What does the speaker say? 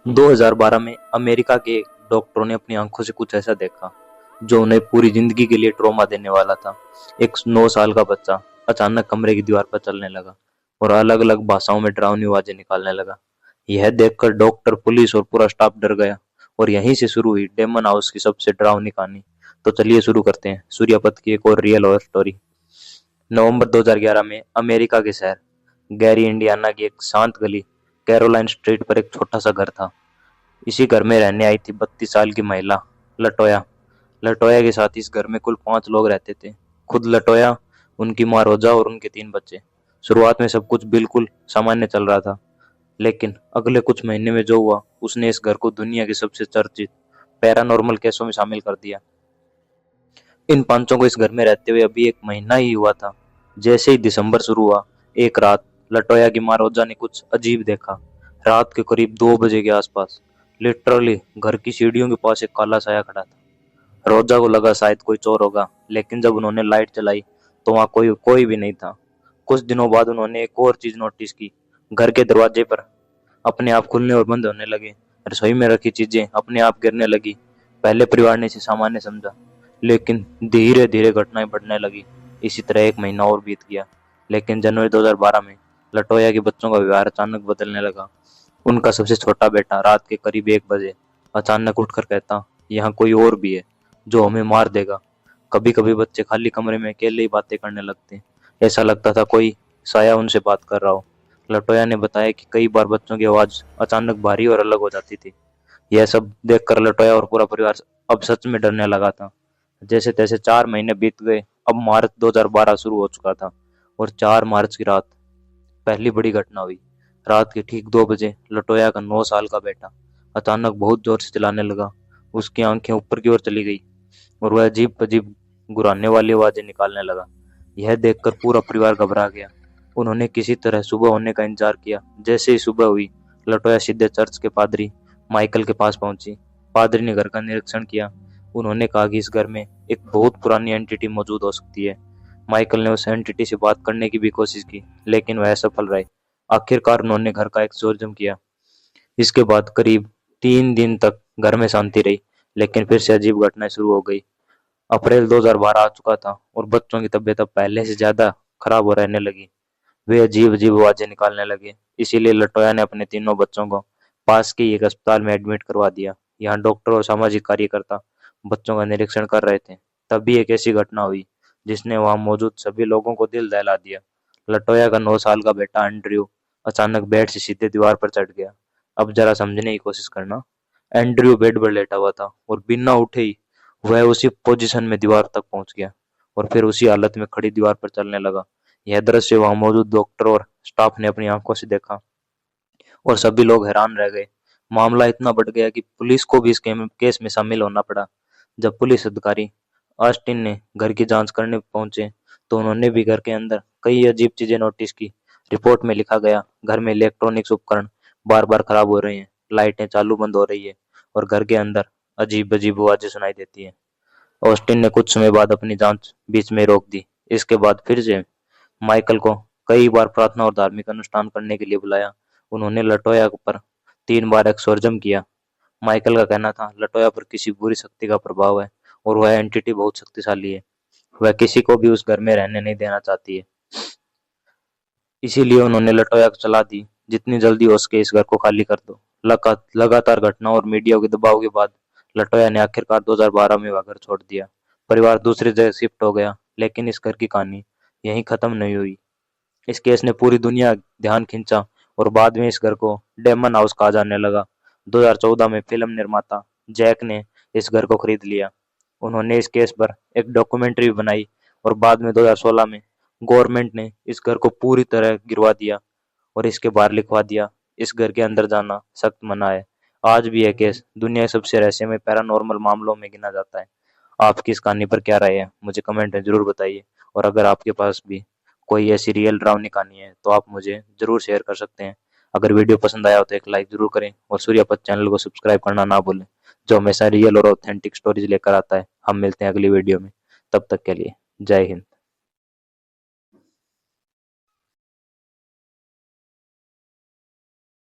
2012 में अमेरिका के डॉक्टरों ने अपनी आंखों से कुछ ऐसा देखा जो उन्हें पूरी जिंदगी के लिए ट्रॉमा देने वाला था। एक 9 साल का बच्चा अचानक कमरे की दीवार पर चलने लगा और अलग अलग भाषाओं में डरावनी आवाजें निकालने लगा। यह देखकर डॉक्टर, पुलिस और पूरा स्टाफ डर गया और यहीं से शुरू हुई डेमन हाउस की सबसे डरावनी कहानी। तो चलिए शुरू करते हैं सूर्यापत की एक और रियल हॉरर स्टोरी। नवंबर 2011 में अमेरिका के शहर गैरी, इंडियाना की एक शांत गली कैरोलाइन स्ट्रीट पर एक छोटा सा घर था। इसी घर में रहने आई थी 32 साल की महिला लटोया। लटोया के साथ इस घर में कुल 5 लोग रहते थे। खुद लटोया, उनकी माँ रोजा और उनके 3 बच्चे। शुरुआत में सब कुछ बिल्कुल सामान्य चल रहा था, लेकिन अगले कुछ महीने में जो हुआ उसने इस घर को दुनिया के सबसे चर्चित पैरानॉर्मल केसों में शामिल कर दिया। इन पांचों को इस घर में रहते हुए अभी एक महीना ही हुआ था। जैसे ही दिसंबर शुरू हुआ, एक रात लटोया की माँ रोजा ने कुछ अजीब देखा। रात के करीब 2 बजे के आसपास लिटरली घर की सीढ़ियों के पास एक काला साया खड़ा था। रोजा को लगा शायद कोई चोर होगा, लेकिन जब उन्होंने लाइट चलाई तो वहां कोई कोई भी नहीं था। कुछ दिनों बाद उन्होंने एक और चीज नोटिस की। घर के दरवाजे पर अपने आप खुलने और बंद होने लगे। रसोई में रखी चीजें अपने आप गिरने लगी। पहले परिवार ने इसे सामान्य समझा, लेकिन धीरे धीरे घटनाएं बढ़ने लगी। इसी तरह एक महीना और बीत गया, लेकिन जनवरी 2012 में लटोया के बच्चों का व्यवहार अचानक बदलने लगा। उनका सबसे छोटा बेटा रात के करीब 1 बजे अचानक उठकर कहता, यहाँ कोई और भी है जो हमें मार देगा। कभी कभी बच्चे खाली कमरे में अकेले ही बातें करने लगते। ऐसा लगता था कोई साया उनसे बात कर रहा हो। लटोया ने बताया कि कई बार बच्चों की आवाज अचानक भारी और अलग हो जाती थी। यह सब देखकर लटोया और पूरा परिवार अब सच में डरने लगा था। जैसे तैसे 4 महीने बीत गए। अब मार्च 2012 शुरू हो चुका था और 4 मार्च की रात पहली बड़ी घटना हुई। रात के ठीक 2 बजे लटोया का 9 साल का बेटा अचानक बहुत जोर से चिल्लाने लगा। उसकी आंखें ऊपर की ओर चली गई और वह अजीब अजीब गुर्राने वाली आवाजें निकालने लगा। यह देखकर पूरा परिवार घबरा गया। उन्होंने किसी तरह सुबह होने का इंतजार किया। जैसे ही सुबह हुई, लटोया सीधे चर्च के पादरी माइकल के पास पहुंची। पादरी ने घर का निरीक्षण किया। उन्होंने कहा कि इस घर में एक बहुत पुरानी एंटिटी मौजूद हो सकती है। माइकल ने उस एंटिटी से बात करने की भी कोशिश की, लेकिन वह असफल रहे। आखिरकार उन्होंने घर का एक्सोर्सिज्म किया। इसके बाद करीब 3 दिन तक घर में शांति रही, लेकिन फिर से अजीब घटनाएं शुरू हो गई। अप्रैल 2012 आ चुका था और बच्चों की तबीयत अब पहले से ज्यादा खराब हो रहने लगी। वे अजीब अजीब आवाजें निकालने लगे। इसीलिए लटोया ने अपने तीनों बच्चों को पास के एक अस्पताल में एडमिट करवा दिया। यहाँ डॉक्टर और सामाजिक कार्यकर्ता बच्चों का निरीक्षण कर रहे थे। तभी एक ऐसी घटना हुई जिसने वहां मौजूद सभी लोगों को दिल दहला दिया। लटोया का 9 साल का बेटा एंड्रयू अचानक बेड से सीधे दीवार पर चढ़ गया। अब जरा समझने की कोशिश करना। एंड्रयू बेड पर लेटा हुआ था और बिना उठे ही वह उसी पोजीशन में दीवार तक पहुंच गया और फिर उसी हालत में खड़ी दीवार पर चलने लगा। यह दृश्य वहां मौजूद डॉक्टर और स्टाफ ने अपनी आंखों से देखा और सभी लोग हैरान रह गए। मामला इतना बढ़ गया कि पुलिस को भी इस केस में शामिल होना पड़ा। जब पुलिस अधिकारी ऑस्टिन ने घर की जांच करने पहुंचे तो उन्होंने भी घर के अंदर कई अजीब चीजें नोटिस की। रिपोर्ट में लिखा गया, घर में इलेक्ट्रॉनिक्स उपकरण बार बार खराब हो रहे हैं, लाइटें चालू बंद हो रही है और घर के अंदर अजीब अजीब आवाजें सुनाई देती है। ऑस्टिन ने कुछ समय बाद अपनी जांच बीच में रोक दी। इसके बाद फिर से माइकल को कई बार प्रार्थना और धार्मिक अनुष्ठान करने के लिए बुलाया। उन्होंने लटोया पर 3 बार एक्सोर्जम किया। माइकल का कहना था लटोया पर किसी बुरी शक्ति का प्रभाव है और वह एंटिटी बहुत शक्तिशाली है। वह किसी को भी उस घर में रहने नहीं देना चाहती है। इसीलिए उन्होंने लटोया को सलाह दी, जितनी जल्दी हो सके इस घर को खाली कर दो। लगातार घटनाओं और मीडिया के दबाव के बाद लटोया ने आखिरकार 2012 में वह घर छोड़ दिया। परिवार दूसरी जगह शिफ्ट हो गया, लेकिन इस घर की कहानी यहीं खत्म नहीं हुई। इस केस ने पूरी दुनिया ध्यान खींचा और बाद में इस घर को डेमन हाउस कहा जाने लगा। 2014 में फिल्म निर्माता जैक ने इस घर को खरीद लिया। उन्होंने इस केस पर एक डॉक्यूमेंट्री भी बनाई और बाद में 2016 में गवर्नमेंट ने इस घर को पूरी तरह गिरवा दिया और इसके बाहर लिखवा दिया, इस घर के अंदर जाना सख्त मना है। आज भी यह केस दुनिया के सबसे रहस्यमय पैरानॉर्मल मामलों में गिना जाता है। आपकी इस कहानी पर क्या राय है, मुझे कमेंट में जरूर बताइए। और अगर आपके पास भी कोई ऐसी रियल डरावनी कहानी है तो आप मुझे जरूर शेयर कर सकते हैं। अगर वीडियो पसंद आया हो तो एक लाइक जरूर करें और सूर्यापत चैनल को सब्सक्राइब करना ना भूलें, जो हमेशा रियल और ऑथेंटिक स्टोरीज लेकर आता है। हम मिलते हैं अगली वीडियो में, तब तक के लिए जय हिंद।